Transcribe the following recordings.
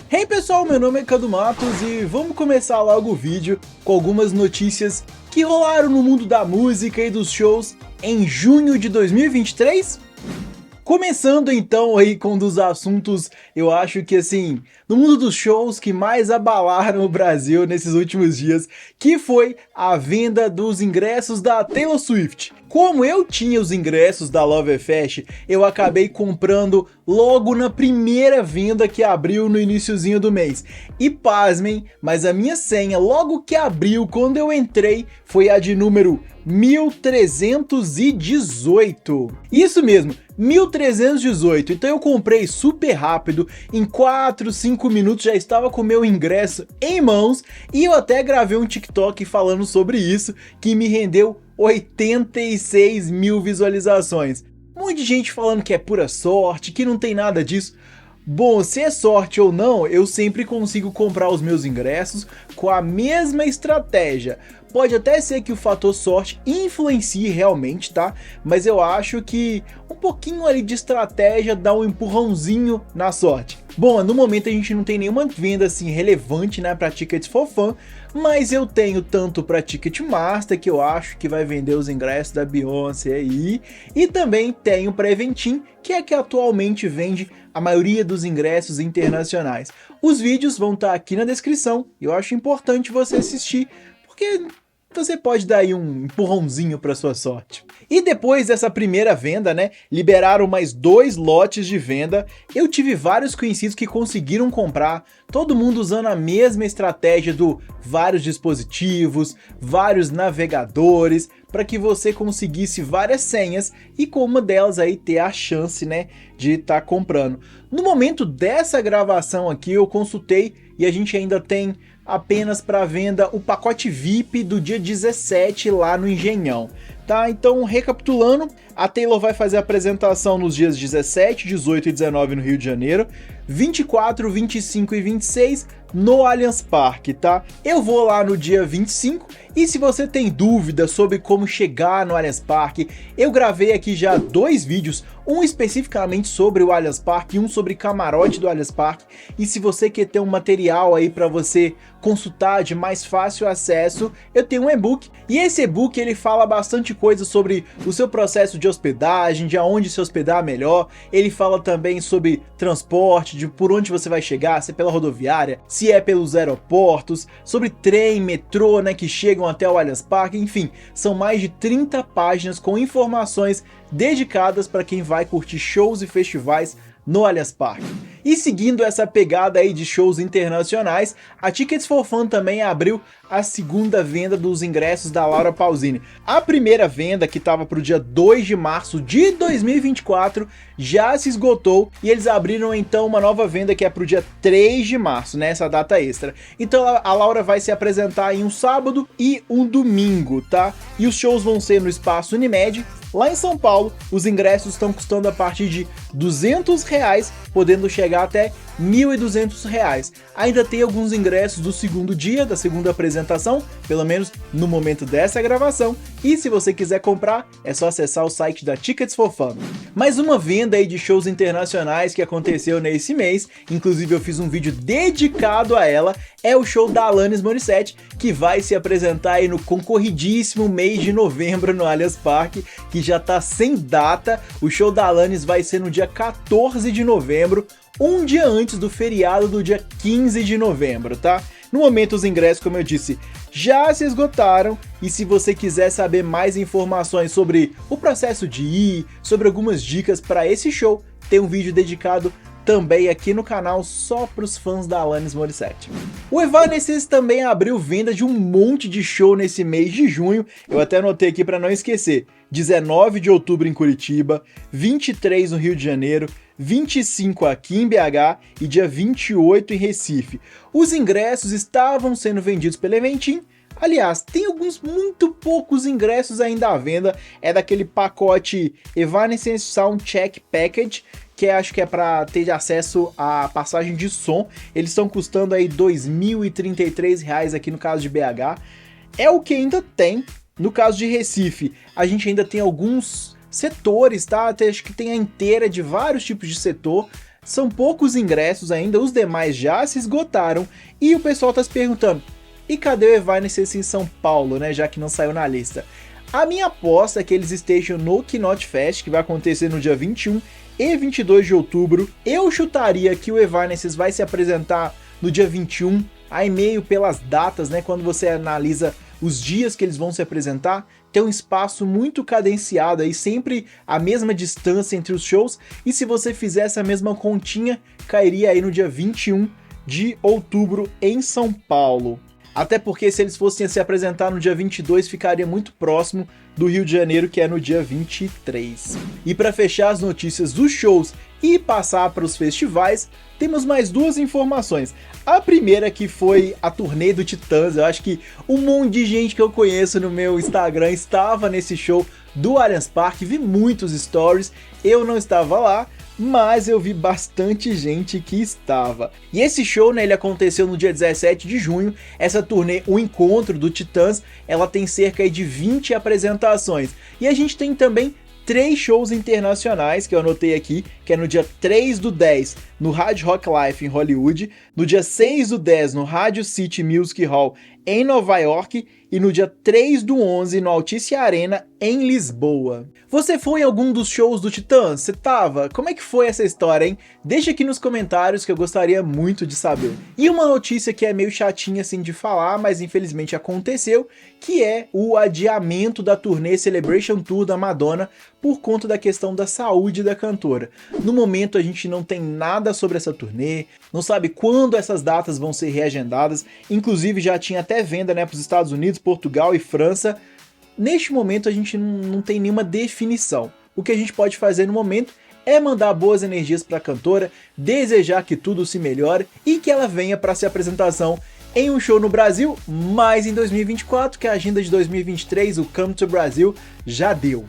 Hey pessoal, meu nome é Cadu Matos e vamos começar logo o vídeo com algumas notícias que rolaram no mundo da música e dos shows em junho de 2023. Começando então aí com um dos assuntos, eu acho que assim, no mundo dos shows que mais abalaram o Brasil nesses últimos dias, que foi a venda dos ingressos da Taylor Swift. Como eu tinha os ingressos da Lovefest, eu acabei comprando logo na primeira venda que abriu no iniciozinho do mês. E pasmem, mas a minha senha logo que abriu, quando eu entrei, foi a de número 1318. Isso mesmo, 1318. Então eu comprei super rápido, em 4, 5 minutos já estava com o meu ingresso em mãos, e eu até gravei um TikTok falando sobre isso, que me rendeu 86 mil visualizações. Muita gente falando que é pura sorte, que não tem nada disso. Bom, se é sorte ou não, eu sempre consigo comprar os meus ingressos com a mesma estratégia. Pode até ser que o fator sorte influencie realmente, tá? Mas eu acho que um pouquinho ali de estratégia dá um empurrãozinho na sorte. Bom, no momento a gente não tem nenhuma venda assim relevante, né, para Tickets for Fun, mas eu tenho tanto para Ticketmaster, que eu acho que vai vender os ingressos da Beyoncé aí, e também tenho para Eventim, que é que atualmente vende a maioria dos ingressos internacionais. Os vídeos vão estar aqui na descrição, e eu acho importante você assistir, porque você pode dar aí um empurrãozinho para sua sorte. E depois dessa primeira venda, né, liberaram mais 2 lotes de venda. Eu tive vários conhecidos que conseguiram comprar, todo mundo usando a mesma estratégia do vários dispositivos, vários navegadores, para que você conseguisse várias senhas e com uma delas aí ter a chance, né, de estar comprando. No momento dessa gravação aqui eu consultei e a gente ainda tem apenas para venda o pacote VIP do dia 17 lá no Engenhão, tá? Então, recapitulando, a Taylor vai fazer a apresentação nos dias 17, 18 e 19 no Rio de Janeiro, 24, 25 e 26 no Allianz Parque, tá? Eu vou lá no dia 25 e se você tem dúvida sobre como chegar no Allianz Parque, eu gravei aqui já 2 vídeos, um especificamente sobre o Allianz Parque e um sobre camarote do Allianz Parque, e se você quer ter um material aí para você consultar de mais fácil acesso, eu tenho um e-book, e esse e-book ele fala bastante coisa sobre o seu processo de hospedagem, de aonde se hospedar melhor, ele fala também sobre transporte, de por onde você vai chegar, se é pela rodoviária, se é pelos aeroportos, sobre trem, metrô, né, que chegam até o Allianz Parque, enfim, são mais de 30 páginas com informações dedicadas para quem vai curtir shows e festivais no Allianz Parque. E seguindo essa pegada aí de shows internacionais, a Tickets for Fun também abriu a segunda venda dos ingressos da Laura Pausini. A primeira venda, que estava para o dia 2 de março de 2024, já se esgotou e eles abriram então uma nova venda que é para o dia 3 de março, nessa data extra. Então a Laura vai se apresentar em um sábado e um domingo, tá? E os shows vão ser no Espaço Unimed, lá em São Paulo. Os ingressos estão custando a partir de R$200, podendo chegar até R$1.200. Ainda tem alguns ingressos do segundo dia, da segunda apresentação, pelo menos no momento dessa gravação, e se você quiser comprar, é só acessar o site da Tickets for Fun. Mais uma venda aí de shows internacionais que aconteceu nesse mês, inclusive eu fiz um vídeo dedicado a ela, é o show da Alanis Morissette, que vai se apresentar aí no concorridíssimo mês de novembro no Allianz Parque, que já tá sem data. O show da Alanis vai ser no dia 14 de novembro, um dia antes do feriado do dia 15 de novembro, tá? No momento os ingressos, como eu disse, já se esgotaram, e se você quiser saber mais informações sobre o processo de ir, sobre algumas dicas para esse show, tem um vídeo dedicado também aqui no canal só para os fãs da Alanis Morissette. O Evanescence também abriu venda de um monte de show nesse mês de junho, eu até anotei aqui para não esquecer: 19 de outubro em Curitiba, 23 no Rio de Janeiro, 25 aqui em BH e dia 28 em Recife. Os ingressos estavam sendo vendidos pela Eventim. Aliás, tem alguns muito poucos ingressos ainda à venda, é daquele pacote Evanescence Soundcheck Package, que acho que é para ter acesso à passagem de som. Eles estão custando aí R$2.033 aqui no caso de BH. É o que ainda tem. No caso de Recife, a gente ainda tem alguns setores, tá? Até acho que tem a inteira de vários tipos de setor. São poucos ingressos ainda, os demais já se esgotaram, e o pessoal tá se perguntando, e cadê o Evanescence em São Paulo, né, já que não saiu na lista? A minha aposta é que eles estejam no Knot Fest, que vai acontecer no dia 21 e 22 de outubro. Eu chutaria que o Evanescence vai se apresentar no dia 21, aí meio pelas datas, né, quando você analisa os dias que eles vão se apresentar, tem um espaço muito cadenciado aí, sempre a mesma distância entre os shows, e se você fizer essa mesma continha, cairia aí no dia 21 de outubro em São Paulo. Até porque se eles fossem se apresentar no dia 22, ficaria muito próximo do Rio de Janeiro, que é no dia 23. E para fechar as notícias dos shows e passar para os festivais, temos mais duas informações. A primeira que foi a turnê do Titãs. Eu acho que um monte de gente que eu conheço no meu Instagram estava nesse show do Allianz Parque, vi muitos stories, eu não estava lá, mas eu vi bastante gente que estava. E esse show, né, ele aconteceu no dia 17 de junho, essa turnê, o Encontro do Titãs, ela tem cerca de 20 apresentações. E a gente tem também 3 shows internacionais que eu anotei aqui, que é no dia 3/10 no Hard Rock Life em Hollywood, no dia 6/10 no Radio City Music Hall em Nova York e no dia 3/11 no Altice Arena em Lisboa. Você foi em algum dos shows do Titãs? Você tava? Como é que foi essa história, hein? Deixa aqui nos comentários que eu gostaria muito de saber. E uma notícia que é meio chatinha assim de falar, mas infelizmente aconteceu, que é o adiamento da turnê Celebration Tour da Madonna por conta da questão da saúde da cantora. No momento a gente não tem nada sobre essa turnê, não sabe quando essas datas vão ser reagendadas, inclusive já tinha até venda, né, para os Estados Unidos, Portugal e França. Neste momento a gente não tem nenhuma definição. O que a gente pode fazer no momento é mandar boas energias para a cantora, desejar que tudo se melhore e que ela venha para essa apresentação em um show no Brasil, mas em 2024, que a agenda de 2023, o Come to Brasil, já deu.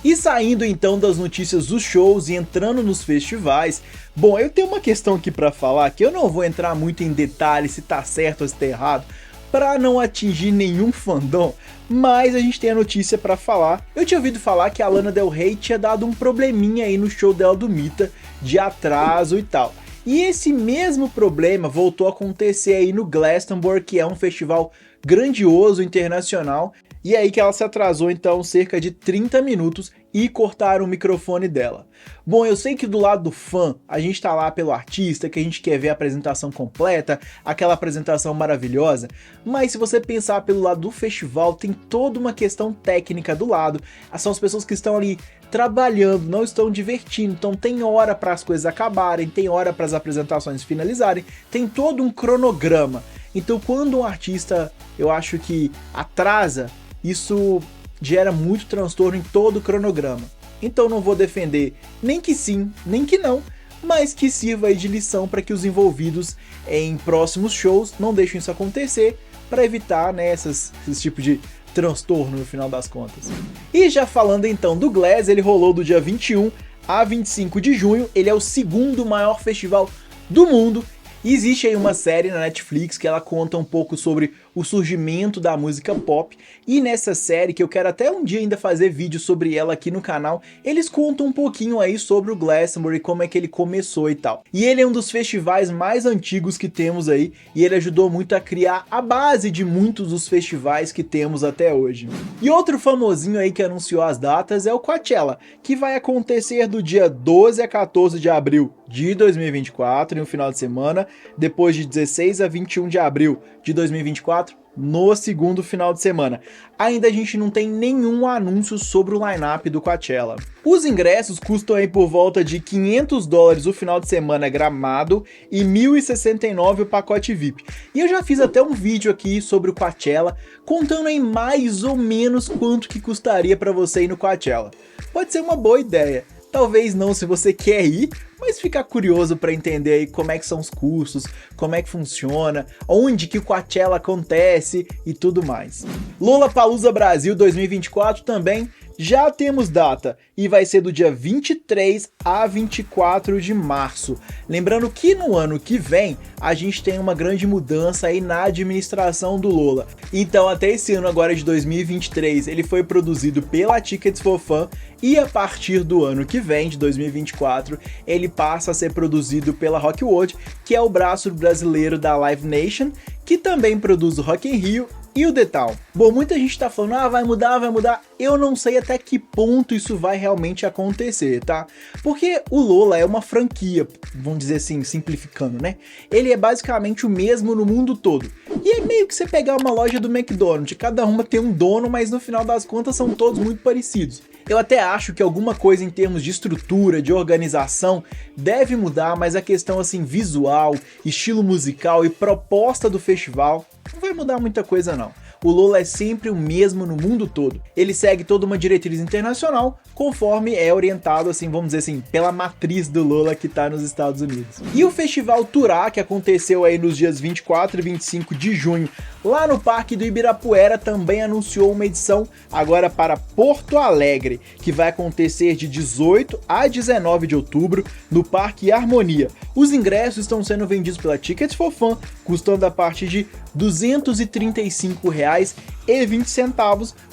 E saindo então das notícias dos shows e entrando nos festivais, bom, eu tenho uma questão aqui para falar, que eu não vou entrar muito em detalhes se tá certo ou se tá errado, para não atingir nenhum fandom, mas a gente tem a notícia para falar. Eu tinha ouvido falar que a Lana Del Rey tinha dado um probleminha aí no show dela do Mita, de atraso e tal. E esse mesmo problema voltou a acontecer aí no Glastonbury, que é um festival grandioso, internacional, e aí que ela se atrasou então cerca de 30 minutos e cortaram o microfone dela. Bom, eu sei que do lado do fã, a gente tá lá pelo artista, que a gente quer ver a apresentação completa, aquela apresentação maravilhosa, mas se você pensar pelo lado do festival, tem toda uma questão técnica do lado, são as pessoas que estão ali trabalhando, não estão divertindo, então tem hora para as coisas acabarem, tem hora para as apresentações finalizarem, tem todo um cronograma. Então quando um artista, eu acho que atrasa, isso gera muito transtorno em todo o cronograma. Então não vou defender nem que sim, nem que não, mas que sirva aí de lição para que os envolvidos em próximos shows não deixem isso acontecer, para evitar, né, esse tipo de transtorno no final das contas. E já falando então do Glass, ele rolou do dia 21 a 25 de junho, ele é o segundo maior festival do mundo. E existe aí uma série na Netflix que ela conta um pouco sobre o surgimento da música pop, e nessa série, que eu quero até um dia ainda fazer vídeo sobre ela aqui no canal, eles contam um pouquinho aí sobre o Glastonbury, como é que ele começou e tal. E ele é um dos festivais mais antigos que temos aí, e ele ajudou muito a criar a base de muitos dos festivais que temos até hoje. E outro famosinho aí que anunciou as datas é o Coachella, que vai acontecer do dia 12 a 14 de abril de 2024, em um final de semana, depois de 16 a 21 de abril de 2024, no segundo final de semana. Ainda a gente não tem nenhum anúncio sobre o line-up do Coachella. Os ingressos custam aí por volta de $500 o final de semana gramado e $1.069 o pacote VIP. E eu já fiz até um vídeo aqui sobre o Coachella, contando aí mais ou menos quanto que custaria para você ir no Coachella. Pode ser uma boa ideia. Talvez não se você quer ir, mas ficar curioso para entender aí como é que são os custos, como é que funciona, onde que o Coachella acontece e tudo mais. Lollapalooza Brasil 2024 também Já temos data e vai ser do dia 23 a 24 de março. Lembrando que no ano que vem a gente tem uma grande mudança aí na administração do Lola. Então até esse ano agora de 2023 ele foi produzido pela Tickets for Fun e a partir do ano que vem, de 2024, ele passa a ser produzido pela Rock World, que é o braço brasileiro da Live Nation, que também produz o Rock in Rio e o The Town. Bom, muita gente tá falando, vai mudar, eu não sei até que ponto isso vai realmente acontecer, tá? Porque o Lola é uma franquia, vamos dizer assim, simplificando, né? Ele é basicamente o mesmo no mundo todo. E é meio que você pegar uma loja do McDonald's, cada uma tem um dono, mas no final das contas são todos muito parecidos. Eu até acho que alguma coisa em termos de estrutura, de organização, deve mudar, mas a questão assim, visual, estilo musical e proposta do festival, não vai mudar muita coisa não. O Lola é sempre o mesmo no mundo todo. Ele segue toda uma diretriz internacional, conforme é orientado, assim, vamos dizer assim, pela matriz do Lola que tá nos Estados Unidos. E o Festival Turá, que aconteceu aí nos dias 24 e 25 de junho, lá no Parque do Ibirapuera, também anunciou uma edição agora para Porto Alegre, que vai acontecer de 18 a 19 de outubro no Parque Harmonia. Os ingressos estão sendo vendidos pela Tickets for Fun, custando a partir de R$ 235,20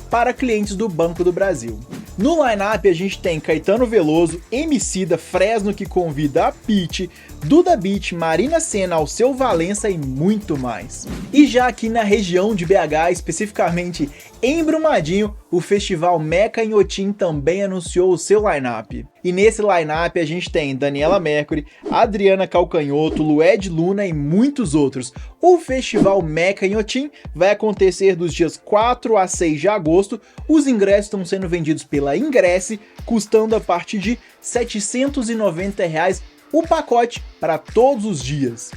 para clientes do Banco do Brasil. No line-up a gente tem Caetano Veloso, Emicida, Fresno que convida a Pitty, Duda Beat, Marina Sena, Alceu Valença e muito mais. E já aqui na região de BH, especificamente em Brumadinho, o festival Meca Inhotim também anunciou o seu line-up. E nesse line-up a gente tem Daniela Mercury, Adriana Calcanhoto, Lued Luna e muitos outros. O festival Meca Inhotim vai acontecer dos dias 4 a 6 de agosto. Os ingressos estão sendo vendidos pela Ingresse, custando a partir de R$ 790 o pacote para todos os dias.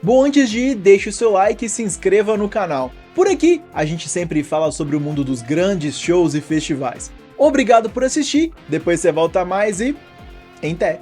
Bom, antes de ir, deixe o seu like e se inscreva no canal. Por aqui, a gente sempre fala sobre o mundo dos grandes shows e festivais. Obrigado por assistir, depois você volta mais e... em té!